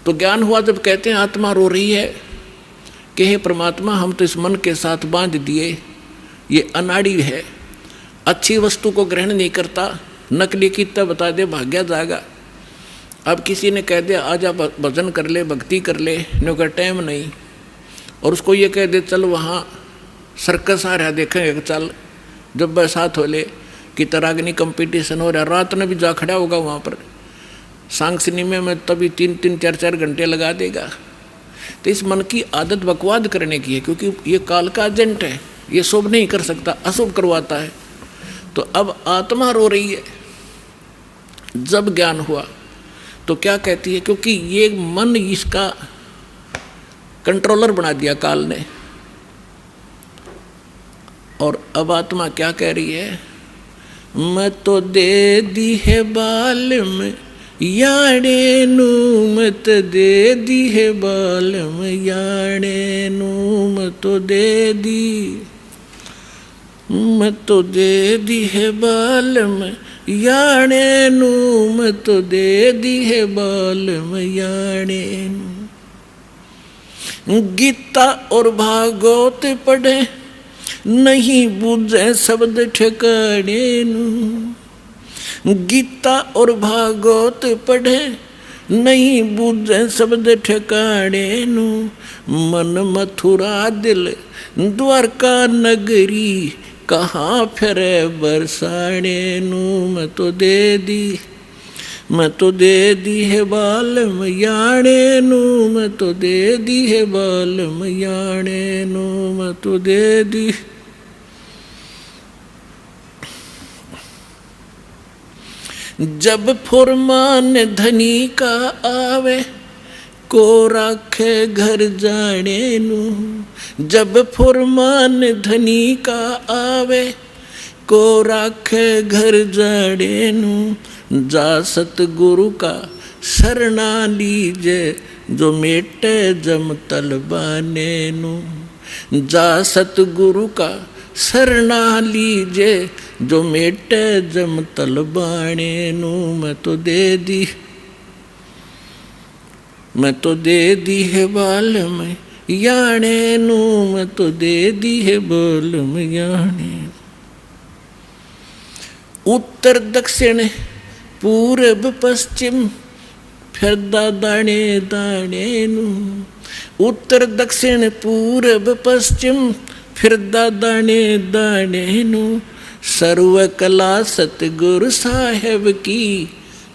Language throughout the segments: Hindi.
तो ज्ञान हुआ जब कहते हैं आत्मा रो रही है कि हे परमात्मा हम तो इस मन के साथ बांध दिए, ये अनाड़ी है, अच्छी वस्तु को ग्रहण नहीं करता, नकली की तब बता दे भाग्या जाएगा। अब किसी ने कह दिया आजा भजन कर ले, भक्ति कर ले, नो का टाइम नहीं, और उसको ये कह दे चल वहाँ सर्कस आ रहा देखेंगे, चल जब बरसात हो ले कि तरागनी कंपटीशन हो रहा, रात में भी जा खड़ा होगा वहाँ पर सांग सिनेमा में, तभी 3-3 4-4 घंटे लगा देगा। तो इस मन की आदत बकवाद करने की है, क्योंकि ये काल का एजेंट है, ये शुभ नहीं कर सकता, अशुभ करवाता है। तो अब आत्मा रो रही है। जब ज्ञान हुआ तो क्या कहती है, क्योंकि ये मन इसका कंट्रोलर बना दिया काल ने। और अब आत्मा क्या कह रही है, मैं तो दे दी है बाल में याणे नू, मत दे दी है बाल में याणे नू, मैं तो दे दी, मैं तो दे दी है बाल में याणे नू, मैं तो दे दी है बाल में याणे नू। गीता और भागवत पढ़े नहीं बूझे शब्द ठिकाने नू, गीता और भागवत पढ़े नहीं बूझे शब्द ठिकाने नू, मन मथुरा दिल द्वारका नगरी कहाँ फिरे बरसाने नू, मैं तो दे दी, मैं तो दे दी है बाल मयाणे नू, मैं तो दे दी है बाल मयाणे नू, मैं तो दे दी। जब फुरमान धनी का आवे को राखे घर जाने नू, जब फुरमान धनी का आवे को राखे घर जाने नू, जा सतगुरु का शरणा लीजे जो मेटे जम तलबाने नू, जा सतगुरु का शरणा लीजे जो मेटे जम तलबाने नू, मैं तो दे दी, मैं तो दे दी है बाल में याणे नू, मैं तो दे दी है बाल में याणे। उत्तर दक्षिण पूरब पश्चिम फिरदा दाने दाने नू, उत्तर दक्षिण पूरब पश्चिम फिरदा दाने दाने नू, सर्व कला सतगुरु साहेब की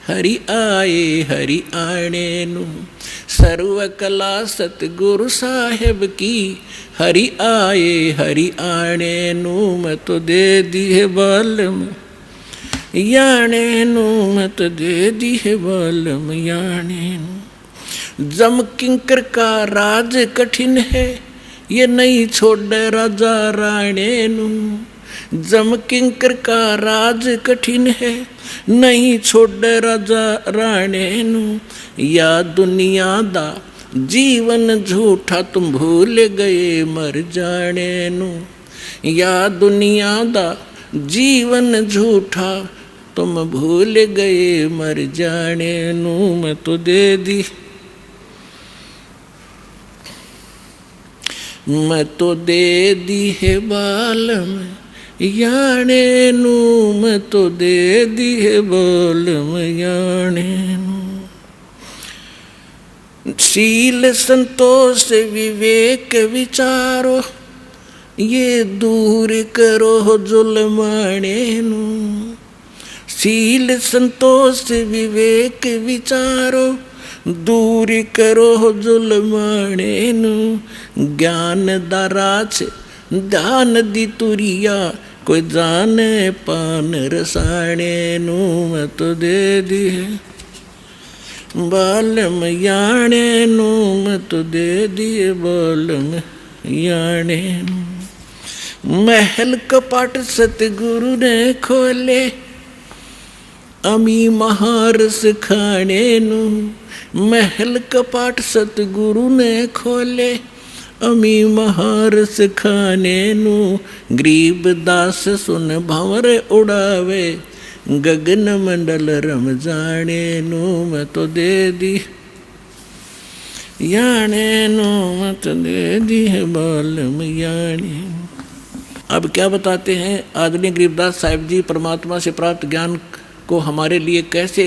हरि आए हरि आने नू, सर्व कला सतगुरु साहेब की हरि आए हरि आने नू, मैं तो दे दी है बाल में याणे नू, मैं तो दे दी है बाल में याणे नू। जम किंकर का राज कठिन है ये नहीं छोड़े राजा राणे नू, जम किंकर का राज कठिन है नहीं छोड़े राजा राणे नू, या दुनिया दा जीवन झूठा तुम भूल गए मर जाने नू, या दुनिया दा जीवन झूठा तुम भूल गए मर जाने नू, मैं तो दे दी, मैं तो दे दी है बाल में याणे नू, मैं तो दे दी है बाल में याणे नू। शील संतोष विवेक विचारो ये दूर करो जुल्माने नू, शील संतोष विवेक विचारो दूर करो जुल्माने नू, ज्ञान दाराच ध्यान दी तुरिया कोई जाने पान रसाने नू, मैं तो दे दी है बाल में याणे नू, मैं तो दे दिए बाल में याणे नू। महल कपाट सतगुरु ने खोले अमी महारस खाने नू, महल कपाट सतगुरु ने खोले अमी महारस खाने नू, गरीब दास सुन भंवर उड़ावे गगन मंडल रम जाने नू, मैं तो दे दी, याने नो मत दे दी है बालम याने। अब क्या बताते हैं आदरणीय गरीबदास साहिब जी परमात्मा से प्राप्त ज्ञान को हमारे लिए कैसे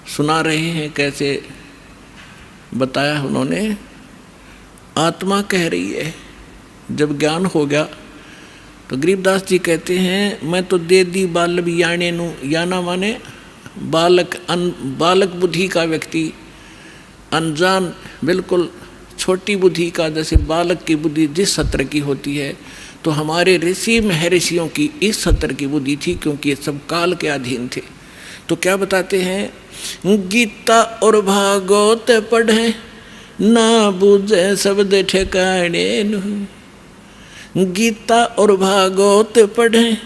सुना रहे हैं, कैसे बताया उन्होंने। आत्मा कह रही है जब ज्ञान हो गया तो गरीबदास जी कहते हैं मैं तो दे दी बालम याने नु, याना माने बालक, बालक बुद्धि का व्यक्ति, अनजान बिल्कुल छोटी बुद्धि का, जैसे बालक की बुद्धि जिस सत्र की होती है, तो हमारे ऋषि महर्षियों की इस सत्र की बुद्धि थी, क्योंकि ये सब काल के अधीन थे। तो क्या बताते हैं, गीता और भागवत पढ़े ना बूझे शब्द ठिकाने नु। गीता और भागवत पढ़े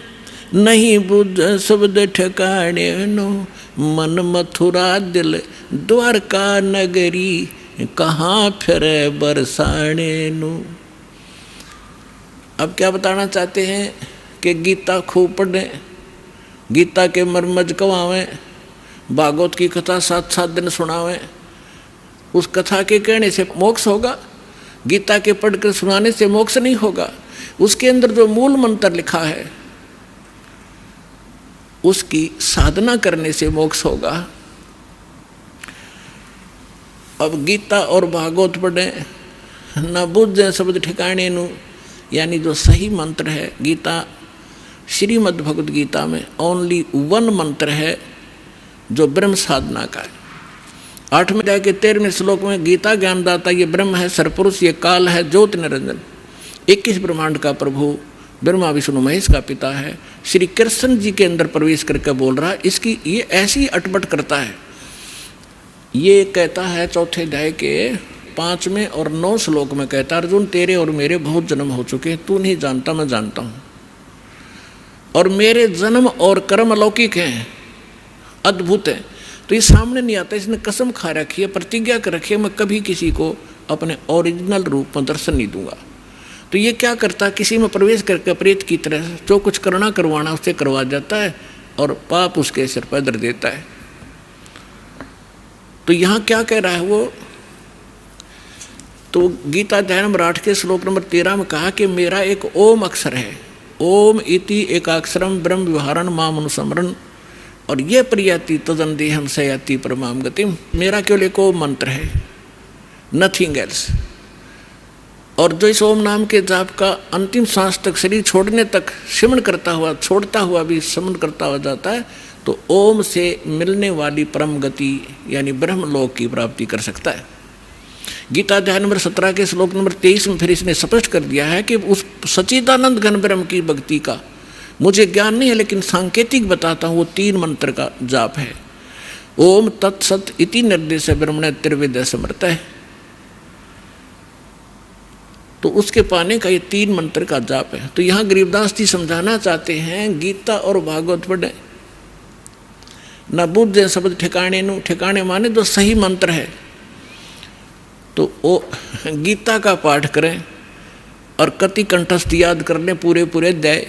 नहीं बूझे शब्द ठिकाने नु। मन मथुरा दिल द्वारका नगरी कहाँ फिरे बरसाने नु। अब क्या बताना चाहते हैं कि गीता खूब पढ़ें, गीता के मर्मज कवावें, भागवत की कथा 7-7 दिन सुनावें। उस कथा के कहने से मोक्ष होगा, गीता के पढ़कर सुनाने से मोक्ष नहीं होगा। उसके अंदर जो मूल मंत्र लिखा है उसकी साधना करने से मोक्ष होगा। अब गीता और भागवत पढ़ें न बुझे शब्द ठिकाने नु, यानी जो सही मंत्र है, गीता श्रीमद् भगवद गीता में ओनली 1 मंत्र है जो ब्रह्म साधना का है। 8वें अध्याय के 13वें श्लोक में गीता ज्ञानदाता ये ब्रह्म है, सरपुरुष ये काल है, ज्योत निरंजन 21 ब्रह्मांड का प्रभु ब्रह्मा विष्णु महेश का पिता है, श्री कृष्ण जी के अंदर प्रवेश करके बोल रहा है। इसकी ये ऐसी अटपट करता है। ये कहता है 4थे अध्याय के 5वें और 9 श्लोक में कहता है, अर्जुन तेरे और मेरे बहुत जन्म हो चुके हैं, तू नहीं जानता मैं जानता हूँ, और मेरे जन्म और कर्म अलौकिक हैं, अद्भुत हैं। तो ये सामने नहीं आता। इसने कसम खा रखी है, प्रतिज्ञा कर रखी है, मैं कभी किसी को अपने ओरिजिनल रूप में दर्शन नहीं दूंगा। तो ये क्या करता, किसी में प्रवेश करके प्रेत की तरह जो कुछ करना करवाना उससे करवा जाता है और पाप उसके सिर पर धर देता है। तो यहाँ क्या कह रहा है वो, तो गीता अध्याय नंबर 8 के श्लोक नंबर 13 में कहा कि मेरा एक ओम अक्षर है, ओम इति एकाक्षरम ब्रह्म व्यवहारण माम अनुस्मरण, और ये प्रियति तदन देहम सयाति परमाम गतिम। मेरा केवल एक ओम मंत्र है, नथिंग एल्स। और जो इस ओम नाम के जाप का अंतिम सांस तक, शरीर छोड़ने तक सिमरण करता हुआ, छोड़ता हुआ भी सिमरण करता हुआ जाता है, तो ओम से मिलने वाली परम गति यानी ब्रह्मलोक की प्राप्ति कर सकता है। गीता अध्याय नंबर 17 के श्लोक नंबर 23 में फिर इसने स्पष्ट कर दिया है कि उस सच्चिदानंद घन ब्रह्म की भक्ति का मुझे ज्ञान नहीं है, लेकिन सांकेतिक बताता हूँ, वो 3 मंत्र का जाप है। ओम तत्सत इति निर्देश ब्रह्मण त्रिविद समर्थ है। तो उसके पाने का ये 3 मंत्र का जाप है। तो यहाँ गरीबदास जी समझाना चाहते हैं, गीता और भागवत पढ़े न बुझे शब्द ठिकाने नु, ठिकाने माने जो सही मंत्र है, तो वो गीता का पाठ करें और कति कंठस्थ याद कर लें पूरे पूरे अध्याय,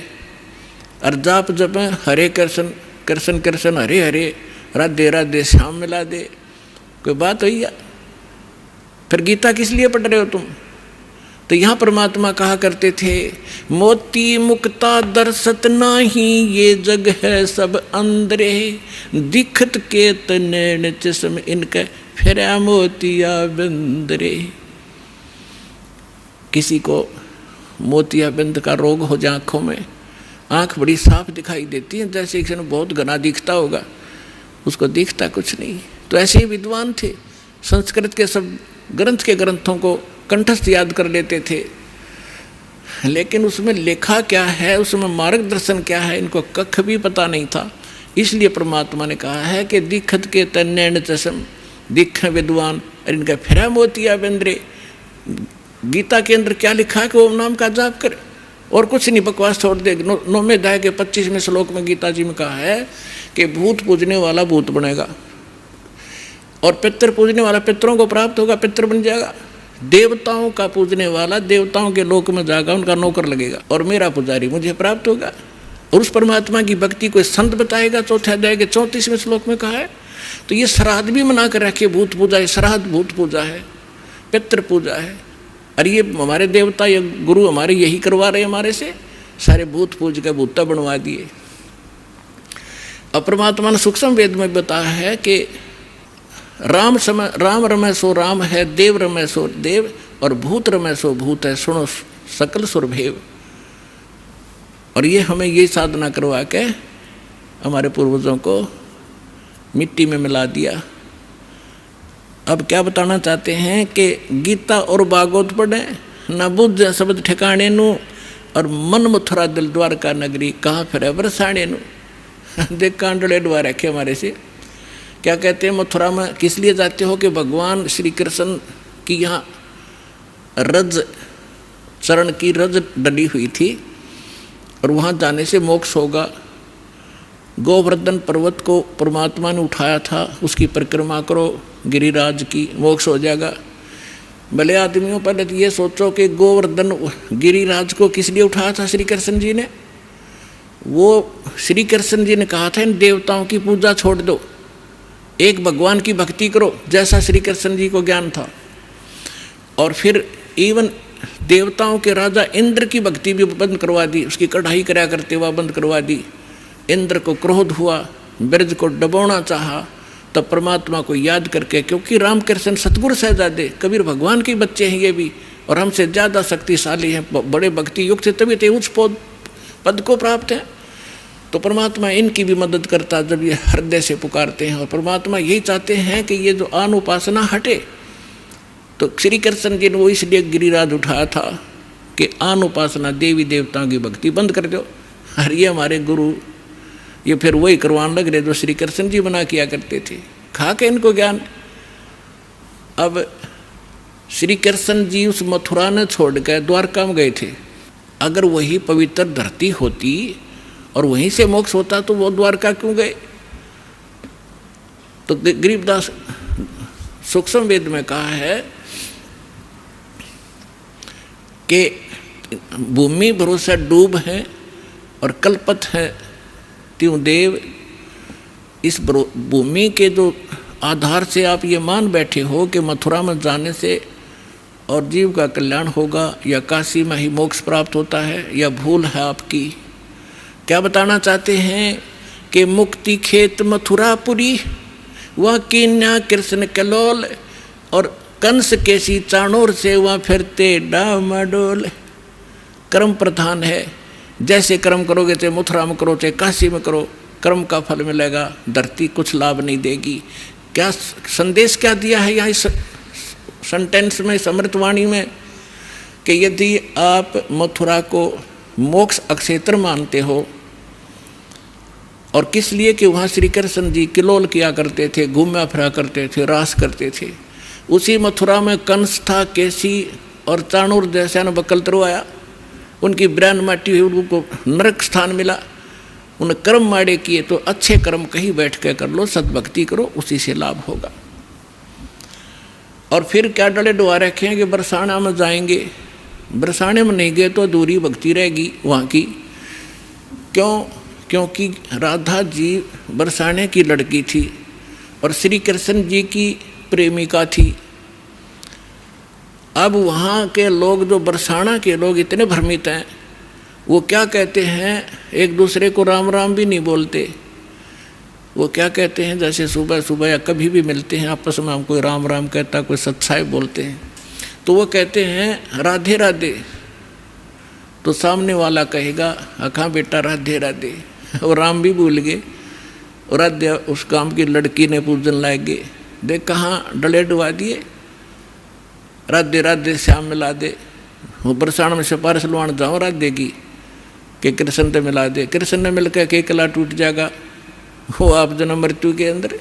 और जाप जपें हरे कृष्ण कृष्ण कृष्ण हरे हरे राधे राधे श्याम मिला दे। कोई बात हुई या? फिर गीता किस लिए पढ़ रहे हो तुम? तो यहाँ परमात्मा कहा करते थे, मोती मुक्ता दर्शत नाही ये जग है सब अंदरे, दिखत के तनैन चश्म इनके फिरा मोतिया बिंदरे। किसी को मोतिया बिंद का रोग हो जाए, आँखों में आँख बड़ी साफ दिखाई देती है, जैसे किसी ने बहुत घना दिखता होगा, उसको दिखता कुछ नहीं। तो ऐसे ही विद्वान थे, संस्कृत के सब ग्रंथ के ग्रंथों को कंठस्थ याद कर लेते थे, लेकिन उसमें लिखा क्या है, उसमें मार्गदर्शन क्या है, इनको कख भी पता नहीं था। इसलिए परमात्मा ने कहा है कि दिखत के तन्नैन चश्म, दिख विद्वान और इनका फिरा मोतिया बिंदरे। गीता के अंदर क्या लिखा है कि ओम नाम का जाप करे और कुछ नहीं, बकवास छोड़ दे। 9वें अध्याय के 25वें श्लोक में गीता जी में कहा है कि भूत पूजने वाला भूत बनेगा और पितर पूजने वाला पितरों को प्राप्त होगा, पितर बन जाएगा। देवताओं का पूजने वाला देवताओं के लोक में जाएगा, उनका नौकर लगेगा, और मेरा पुजारी मुझे प्राप्त होगा। और उस परमात्मा की भक्ति कोई संत बताएगा। 4थे अध्याय के 34वें श्लोक में कहा है तो ये श्राद्ध भी मना कर रखे, भूत पूजा है, श्राद्ध भूत पूजा है, पितृ पूजा है। अरे ये हमारे देवता या गुरु हमारे यही करवा रहे हमारे से, सारे भूत पूज के भूता बनवा दिए। और परमात्मा ने सूक्ष्म वेद में बताया है कि राम रमय सो राम है, देव रमय सो देव, और भूत रमय सो भूत है, सुनो सकल सुरभेव। और ये हमें ये साधना करवा के हमारे पूर्वजों को मिट्टी में मिला दिया। अब क्या बताना चाहते हैं कि गीता और भागवत पढ़े, न बुझ शब्द ठिकाने नू, और मन मथुरा दिल द्वारका नगरी, कहाँ फिर बरसाने नू। देख कांडले द्वार रखे हमारे से। क्या कहते हैं, मथुरा में किस लिए जाते हो कि भगवान श्री कृष्ण की यहाँ रज चरण की रज डली हुई थी, और वहाँ जाने से मोक्ष होगा। गोवर्धन पर्वत को परमात्मा ने उठाया था, उसकी परिक्रमा करो गिरिराज की, मोक्ष हो जाएगा। भले आदमियों, पहले तो ये सोचो कि गोवर्धन गिरिराज को किस लिए उठाया था श्री कृष्ण जी ने। वो श्री कृष्ण जी ने कहा था इन देवताओं की पूजा छोड़ दो, एक भगवान की भक्ति करो, जैसा श्री कृष्ण जी को ज्ञान था। और फिर इवन देवताओं के राजा इंद्र की भक्ति भी बंद करवा दी, उसकी कढ़ाई कराया करते हुआ बंद करवा दी। इंद्र को क्रोध हुआ, ब्रज को डबोना चाहा, तब परमात्मा को याद करके, क्योंकि रामकृष्ण सतगुरु शहजादे कबीर भगवान के बच्चे हैं ये भी, और हमसे ज़्यादा शक्तिशाली हैं, बड़े भक्ति युक्त से तभी तो उच्च पद को प्राप्त हैं। तो परमात्मा इनकी भी मदद करता जब ये हृदय से पुकारते हैं। और परमात्मा यही चाहते हैं कि ये जो आन उपासना हटे। तो श्री कृष्ण जी ने वो इसलिए गिरिराज उठाया था कि आन उपासना देवी देवताओं की भक्ति बंद कर दो। और ये हमारे गुरु ये फिर वही करवाने लग रहे जो श्री कृष्ण जी बना किया करते थे, खा के इनको ज्ञान। अब श्री कृष्ण जी उस मथुरा ने छोड़ कर द्वारका में गए थे। अगर वही पवित्र धरती होती और वहीं से मोक्ष होता तो वो द्वारका क्यों गए। तो गरीबदास सूक्ष्म वेद में कहा है कि भूमि भरोसा डूब है और कल्पत है त्यों देव। इस भूमि के जो आधार से आप ये मान बैठे हो कि मथुरा में जाने से और जीव का कल्याण होगा, या काशी में ही मोक्ष प्राप्त होता है, या भूल है आपकी। क्या बताना चाहते हैं कि मुक्ति खेत मथुरापुरी, वह कीन्या कृष्ण कलोल, और कंस केसी चाणोर से वह फिरते डामाडोल। कर्म प्रधान है, जैसे कर्म करोगे चाहे मथुरा में करो चाहे काशी में करो, कर्म का फल मिलेगा, धरती कुछ लाभ नहीं देगी। क्या संदेश क्या दिया है यहाँ इस सेंटेंस में, समृतवाणी में, कि यदि आप मथुरा को मोक्ष अक्षेत्र मानते हो, और किस लिए कि वहाँ श्री कृष्ण जी किलोल किया करते थे, घूमा फिरा करते थे, रास करते थे। उसी मथुरा में कंस था, केसी और चाणूर जैसा ने बकल तरवाया, उनकी ब्रांड माटी हुई, उनको नरक स्थान मिला। उन कर्म माड़े किए तो अच्छे कर्म कहीं बैठ के कर लो, सद्भक्ति करो, उसी से लाभ होगा। और फिर क्या डले डुआ रखे हैं कि बरसाना में जाएंगे, बरसाने में नहीं गए तो अधूरी भक्ति रहेगी वहाँ की। क्यों? क्योंकि राधा जी बरसाने की लड़की थी और श्री कृष्ण जी की प्रेमिका थी। अब वहाँ के लोग, जो बरसाना के लोग इतने भ्रमित हैं, वो क्या कहते हैं, एक दूसरे को राम राम भी नहीं बोलते। वो क्या कहते हैं, जैसे सुबह सुबह या कभी भी मिलते हैं आपस में, हम कोई राम राम कहता, कोई सत्साई बोलते हैं, तो वो कहते हैं राधे राधे। तो सामने वाला कहेगा हाँ बेटा राधे राधे, और राम भी भूल गए, और राधे उस काम की लड़की ने पूजन लाए गए। देख कहाँ डले डुबा दिए, राधे राधे श्याम मिला दे। वो बरसाना में सिफारिश लुआन जाओ राधे की कि कृष्ण से मिला दे, कृष्ण ने मिलकर के कला टूट जाएगा, वो आप जन्म मृत्यु के अंदर।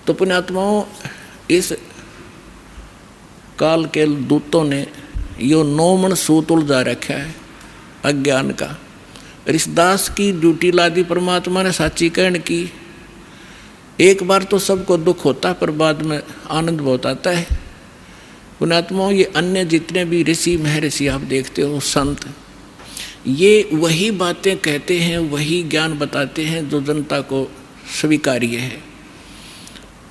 तो पुण्यात्माओं, इस काल के दूतों ने यो नौमन सूत उलझा रखा है अज्ञान का। ऋषदास की ड्यूटी ला दी परमात्मा ने साचीकरण की। एक बार तो सबको दुख होता है, पर बाद में आनंद बहुत आता है। पुण्यात्माओं, ये अन्य जितने भी ऋषि महर्षि आप देखते हो, संत, ये वही बातें कहते हैं, वही ज्ञान बताते हैं जो जनता को स्वीकार्य है।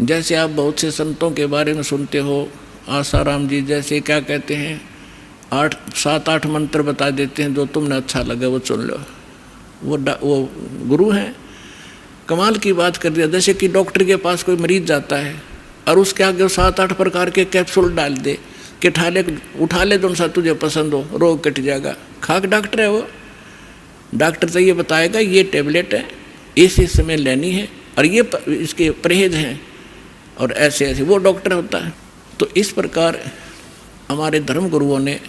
जैसे आप बहुत से संतों के बारे में सुनते हो, आसाराम जी जैसे क्या कहते हैं, 7-8 मंत्र बता देते हैं, जो तुमने अच्छा लगे वो चुन लो। वो गुरु हैं, कमाल की बात कर दिया। जैसे कि डॉक्टर के पास कोई मरीज जाता है और उसके आगे 7-8 प्रकार के कैप्सूल डाल दे कि उठा ले जो सा तुझे पसंद हो, रोग कट जाएगा। खाक डॉक्टर है वो। डॉक्टर तो ये बताएगा ये टेबलेट है, इस समय लेनी है और ये इसके परहेज हैं और ऐसे ऐसे, वो डॉक्टर होता है। तो इस प्रकार हमारे धर्म गुरुओं ने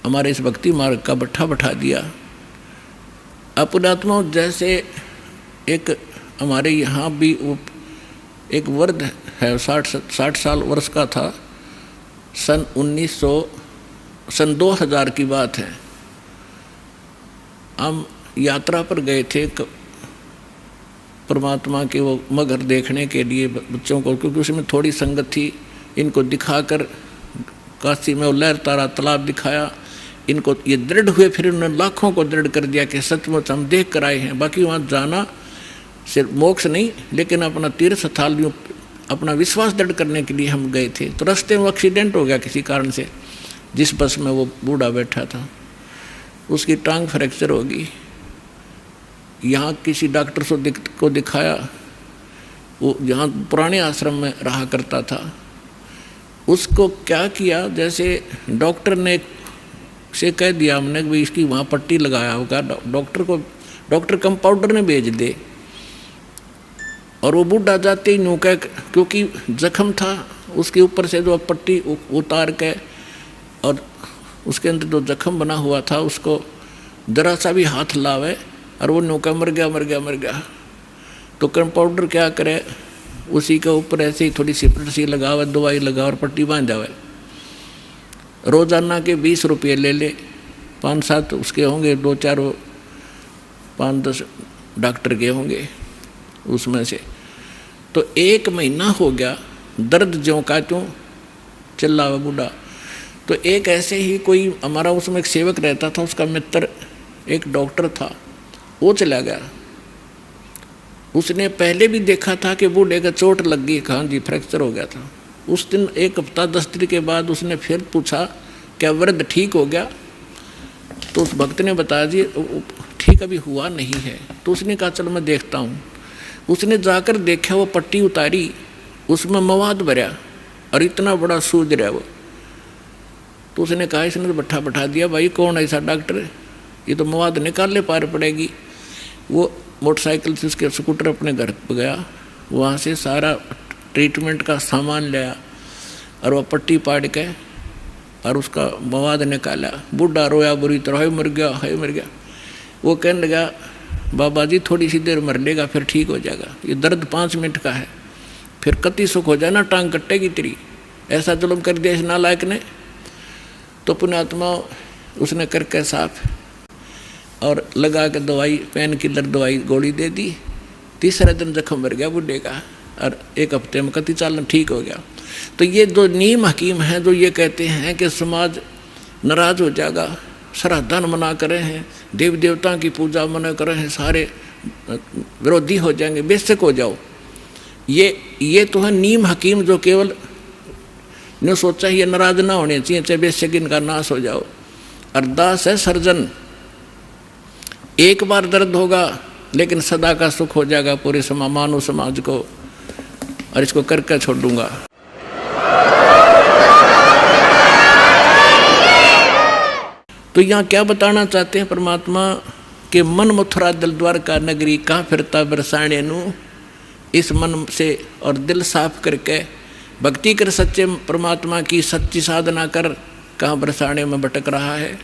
हमारे इस भक्ति मार्ग का बैठा दिया। अपनात्मा जैसे एक हमारे यहाँ भी एक वृद्ध है, 60 साल वर्ष का था, सन 2000 की बात है। हम यात्रा पर गए थे परमात्मा के वो मगर देखने के लिए बच्चों को, क्योंकि उसमें थोड़ी संगत थी। इनको दिखाकर काशी में लहर तारा तालाब दिखाया, इनको ये दृढ़ हुए, फिर उन्होंने लाखों को दृढ़ कर दिया कि सचमुच हम देख कर आए हैं। बाकी वहाँ जाना सिर्फ मोक्ष नहीं, लेकिन अपना तीर्थ स्थल, अपना विश्वास दृढ़ करने के लिए हम गए थे। तो रास्ते में एक्सीडेंट हो गया किसी कारण से, जिस बस में वो बूढ़ा बैठा था उसकी टांग फ्रैक्चर हो गई। यहाँ किसी डॉक्टर को दिखाया, वो जहाँ पुराने आश्रम में रहा करता था। उसको क्या किया, जैसे डॉक्टर ने से कह दिया हमने कि भाई इसकी वहाँ पट्टी लगाया होगा, डॉक्टर कंपाउंडर ने भेज दे। और वो बूढ़ा जाते ही नौका, क्योंकि जख्म था उसके ऊपर से जो पट्टी उतार के और उसके अंदर जो जख्म बना हुआ था उसको जरा सा भी हाथ लावे और वो नौका मर गया। तो कंपाउंडर क्या करे, उसी के ऊपर ऐसे ही थोड़ी सिपरेट सी लगावे, दवाई लगा और पट्टी बांध जावे। रोजाना के 20 रुपये ले ले, 5-7 उसके होंगे, 2-4 5-10 डॉक्टर के होंगे उसमें से। तो 1 महीना हो गया, दर्द ज्यों का त्यों चिल्ला हुआ बूढ़ा। तो एक ऐसे ही कोई हमारा उसमें एक सेवक रहता था, उसका मित्र एक डॉक्टर था, वो चला गया। उसने पहले भी देखा था कि बूढ़े का चोट लग गई, हाँ जी फ्रैक्चर हो गया था। उस दिन 1 हफ्ता 10 दिन के बाद उसने फिर पूछा क्या वृद्ध ठीक हो गया? तो उस भक्त ने बताया जी ठीक अभी हुआ नहीं है। तो उसने कहा चलो मैं देखता हूँ। उसने जाकर देखा, वो पट्टी उतारी, उसमें मवाद भरा और इतना बड़ा सूज रहा वो। तो उसने कहा, इसने तो बैठा दिया, भाई कौन ऐसा डॉक्टर, ये तो मवाद निकालने पार पड़ेगी। वो मोटरसाइकिल से उसके स्कूटर अपने घर पर गया, वहाँ से सारा ट्रीटमेंट का सामान लिया और वह पट्टी पाड़ के और उसका मवाद निकाला। बूढ़ा रोया बुरी तरह, है मर गया। वो कहने लगा, बाबा जी थोड़ी सी देर मर लेगा फिर ठीक हो जाएगा, ये दर्द 5 मिनट का है, फिर कति सुख हो जाना, टांग कटेगी तेरी। ऐसा जुल्म कर दिया इस नालायक ने। तो पुण्यात्मा उसने करके साफ और लगा के दवाई, पेन किलर दवाई गोली दे दी। तीसरे दिन जख्म मर गया बूढ़े का और 1 हफ्ते में कति चालन ठीक हो गया। तो ये जो नीम हकीम हैं जो ये कहते हैं कि समाज नाराज हो जाएगा, श्राद्धान मना कर रहे हैं, देव देवता की पूजा मना कर रहे हैं, सारे विरोधी हो जाएंगे, बेशक हो जाओ। ये तो है नीम हकीम जो केवल ने सोचा ये नाराज ना होने चाहिए, चाहे बेशक इनका नाश हो जाओ। अरदास है सर्जन, एक बार दर्द होगा लेकिन सदा का सुख हो जाएगा पूरे मानव समाज को, और इसको करके छोड़ दूंगा। तो यहाँ क्या बताना चाहते हैं परमात्मा के मन मथुरा दिल द्वारका नगरी, कहाँ फिरता बरसाने नू। इस मन से और दिल साफ करके भक्ति कर सच्चे परमात्मा की सच्ची साधना कर, कहाँ बरसाने में भटक रहा है।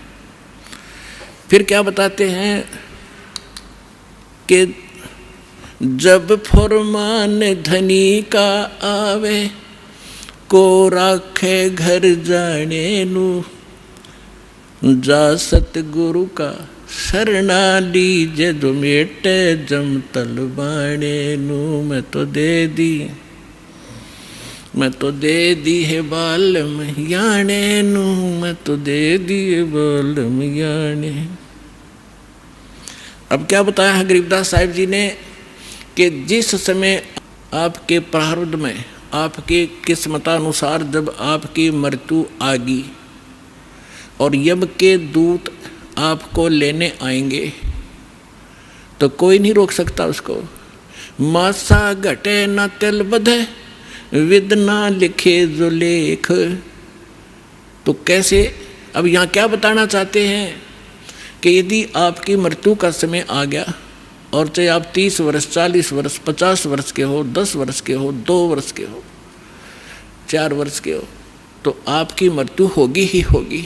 फिर क्या बताते हैं कि जब फरमान धनी का आवे, को राखे घर जाने नू, जा सतगुरु का शरणा लीजे, जो मेटे जम तल बाणे नू। मैं तो दे दी है बालम याने नू, मैं तो दे दी है बालम याने। अब क्या बताया है गरीबदास साहिब जी ने कि जिस समय आपके प्रारब्ध में, आपके किस्मतानुसार जब आपकी मृत्यु आ गई और यम के दूत आपको लेने आएंगे, तो कोई नहीं रोक सकता उसको। मासा घटे न तिल बधे, विद ना लिखे जो लेख। तो कैसे, अब यहाँ क्या बताना चाहते हैं कि यदि आपकी मृत्यु का समय आ गया और चाहे आप 30 वर्ष, 40 वर्ष, 50 वर्ष के हो, 10 वर्ष के हो, 2 वर्ष के हो, 4 वर्ष के हो, तो आपकी मृत्यु होगी ही होगी।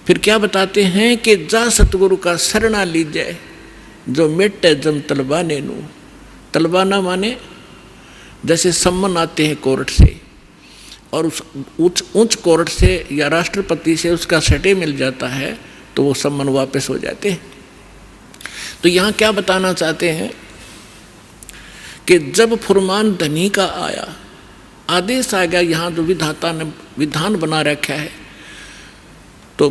फिर क्या बताते हैं कि जा सतगुरु का शरणा लीजिए, जो मिटे जम तलबाने नू। तलबाना माने जैसे सम्मन आते हैं कोर्ट से, और उस उच्च कोर्ट से या राष्ट्रपति से उसका सटे मिल जाता है, तो वो सम्मन वापस हो जाते हैं। तो यहाँ क्या बताना चाहते हैं कि जब फुरमान धनी का आया, आदेश आ गया, यहाँ जो विधाता ने विधान बना रखा है, तो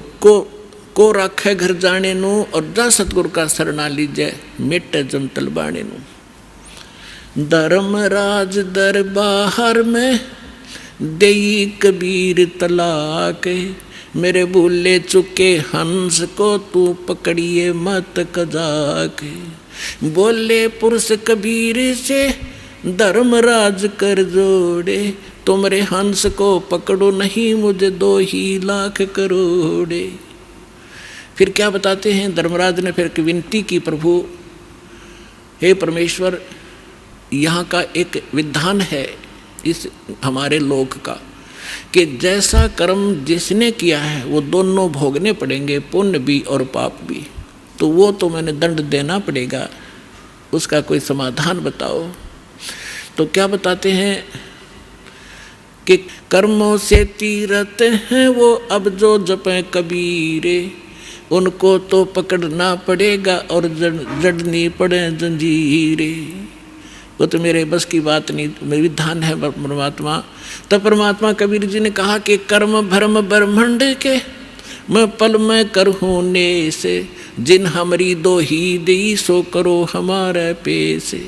को रखे घर जाने नु, और जा सतगुरु का शरणा लीजिए, मिट जम तलबाने नु। धर्मराज दरबार में देई कबीर तलाक, मेरे भूले चुके हंस को तू पकड़िए मत कजाक। बोले पुरुष कबीर से धर्मराज कर जोड़े, तुमरे हंस को पकड़ो नहीं मुझे 2 ही लाख करोड़े। फिर क्या बताते हैं, धर्मराज ने फिर विनती की, प्रभु हे परमेश्वर, यहाँ का एक विधान है इस हमारे लोक का कि जैसा कर्म जिसने किया है वो दोनों भोगने पड़ेंगे, पुण्य भी और पाप भी। तो वो तो मैंने दंड देना पड़ेगा, उसका कोई समाधान बताओ। तो क्या बताते हैं कि कर्मों से तीरथ हैं वो अब जो जपे कबीरे, उनको तो पकड़ना पड़ेगा और जड़नी पड़े जंजीरे। वो तो मेरे बस की बात नहीं, मेरी विधान है परमात्मा। तब परमात्मा कबीर जी ने कहा कि कर्म भरम ब्रह्मंड के मैं पल में करहूँ ने से, जिन हमरी 2 ही दी सो करो हमारे पेसे।